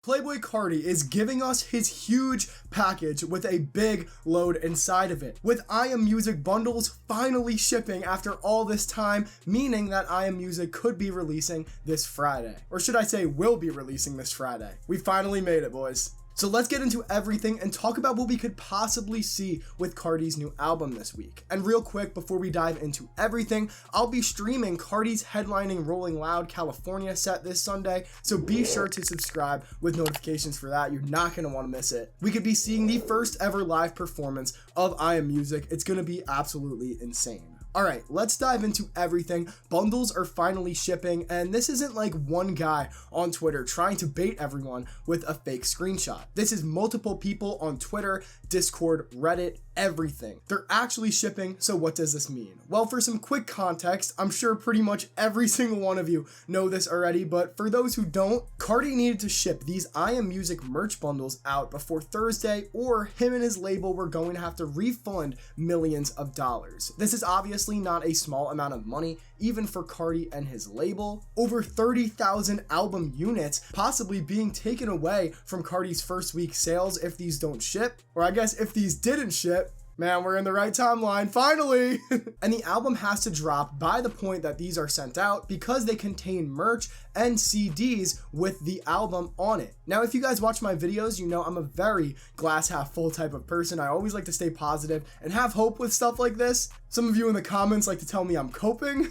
Playboi Carti is giving us his huge package with a big load inside of it, with iAmMusic bundles finally shipping after all this time, meaning that iAmMusic could be releasing this Friday. Or should I say will be releasing this Friday. We finally made it, boys. So let's get into everything and talk about what we could possibly see with Carti's new album this week. And real quick, before we dive into everything, I'll be streaming Carti's headlining Rolling Loud California set this Sunday, so be sure to subscribe with notifications for that. You're not going to want to miss it. We could be seeing the first ever live performance of iAmMusic. It's going to be absolutely insane. Alright, let's dive into everything. Bundles are finally shipping, and this isn't like one guy on Twitter trying to bait everyone with a fake screenshot. This is multiple people on Twitter, Discord, Reddit, everything. They're actually shipping, so what does this mean? Well, for some quick context, I'm sure pretty much every single one of you know this already, but for those who don't, Carti needed to ship these iAmMusic merch bundles out before Thursday, or him and his label were going to have to refund millions of dollars. This is obviously not a small amount of money, even for Carti and his label. Over 30,000 album units possibly being taken away from Carti's first week sales if these don't ship, or I guess if these didn't ship. Man, we're in the right timeline, finally! And the album has to drop by the point that these are sent out because they contain merch and CDs with the album on it. Now, if you guys watch my videos, you know I'm a very glass half full type of person. I always like to stay positive and have hope with stuff like this. Some of you in the comments like to tell me I'm coping.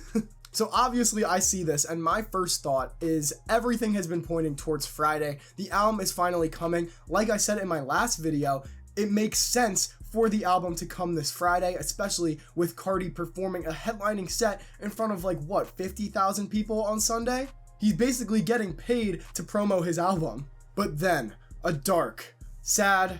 So obviously I see this, and my first thought is everything has been pointing towards Friday. The album is finally coming. Like I said in my last video, it makes sense for the album to come this Friday, especially with Carti performing a headlining set in front of 50,000 people on Sunday? He's basically getting paid to promo his album. But then, a dark, sad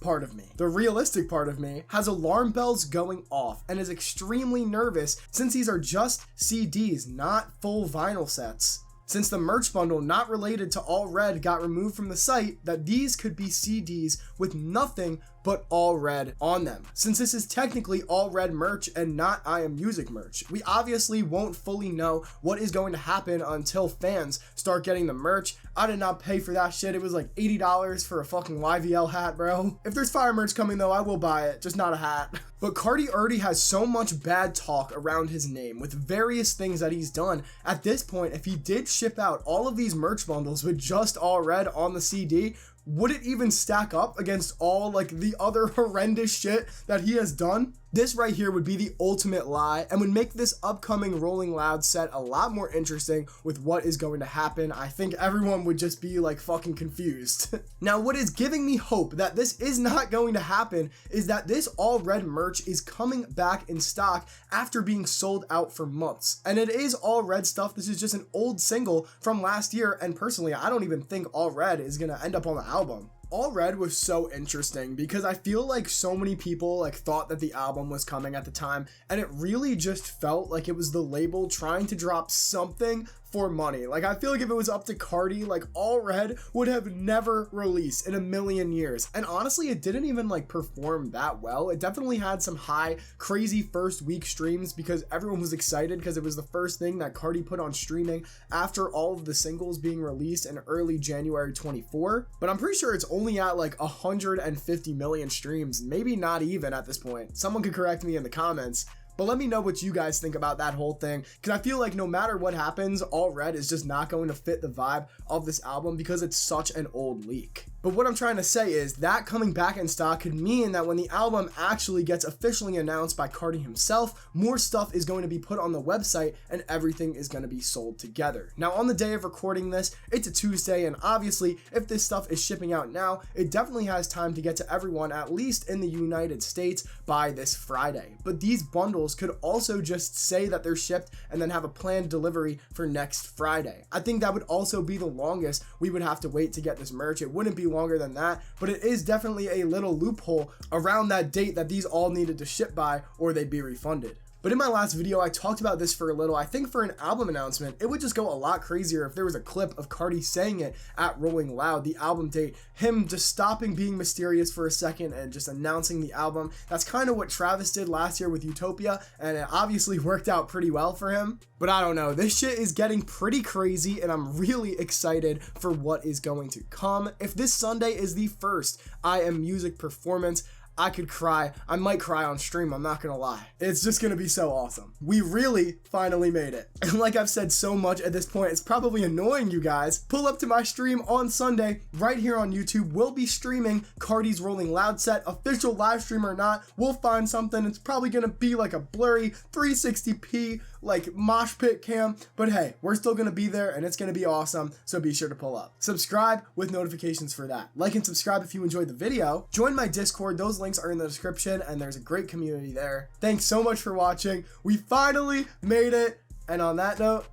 part of me, the realistic part of me, has alarm bells going off and is extremely nervous since these are just CDs, not full vinyl sets. Since the merch bundle not related to All Red got removed from the site, that these could be CDs with nothing but All Red on them. Since this is technically All Red merch and not iAmMusic merch, we obviously won't fully know what is going to happen until fans start getting the merch. I did not pay for that shit. It was like $80 for a fucking YVL hat, bro. If there's fire merch coming though, I will buy it, just not a hat. But Carti already has so much bad talk around his name with various things that he's done. At this point, if he did ship out all of these merch bundles with just All Red on the CD, would it even stack up against all the other horrendous shit that he has done? This right here would be the ultimate lie and would make this upcoming Rolling Loud set a lot more interesting with what is going to happen. I think everyone would just be fucking confused. Now, what is giving me hope that this is not going to happen is that this All Red merch is coming back in stock after being sold out for months. And it is All Red stuff. This is just an old single from last year, and personally, I don't even think All Red is gonna end up on the album. All Red was so interesting because I feel like so many people thought that the album was coming at the time, and it really just felt like it was the label trying to drop something for money. I feel like if it was up to Carti, All Red would have never released in a million years. And honestly, it didn't even perform that well. It definitely had some high, crazy first week streams because everyone was excited because it was the first thing that Carti put on streaming after all of the singles being released in early January 24. But I'm pretty sure it's only at 150 million streams, maybe not even at this point. Someone could correct me in the comments. But let me know what you guys think about that whole thing, because I feel like no matter what happens, All Red is just not going to fit the vibe of this album because it's such an old leak. But what I'm trying to say is that coming back in stock could mean that when the album actually gets officially announced by Carti himself, more stuff is going to be put on the website and everything is going to be sold together. Now, on the day of recording this, it's a Tuesday, and obviously if this stuff is shipping out now, it definitely has time to get to everyone, at least in the United States, by this Friday. But these bundles could also just say that they're shipped and then have a planned delivery for next Friday. I think that would also be the longest we would have to wait to get this merch. It wouldn't be longer than that, but it is definitely a little loophole around that date that these all needed to ship by, or they'd be refunded. But in my last video, I talked about this for a little. I think for an album announcement, it would just go a lot crazier if there was a clip of Carti saying it at Rolling Loud, the album date, him just stopping being mysterious for a second and just announcing the album. That's kind of what Travis did last year with Utopia, and it obviously worked out pretty well for him. But I don't know, this shit is getting pretty crazy, and I'm really excited for what is going to come. If this Sunday is the first I Am Music performance, I could cry. I might cry on stream, I'm not gonna lie. It's just gonna be so awesome. We really finally made it. And like I've said so much at this point, it's probably annoying you guys. Pull up to my stream on Sunday, right here on YouTube. We'll be streaming Carti's Rolling Loud set, official live stream or not. We'll find something. It's probably gonna be like a blurry 360p, like mosh pit cam. But hey, we're still gonna be there and it's gonna be awesome. So be sure to pull up. Subscribe with notifications for that. Like and subscribe if you enjoyed the video. Join my Discord. Those links are in the description and there's a great community there. Thanks so much for watching. We finally made it. And on that note,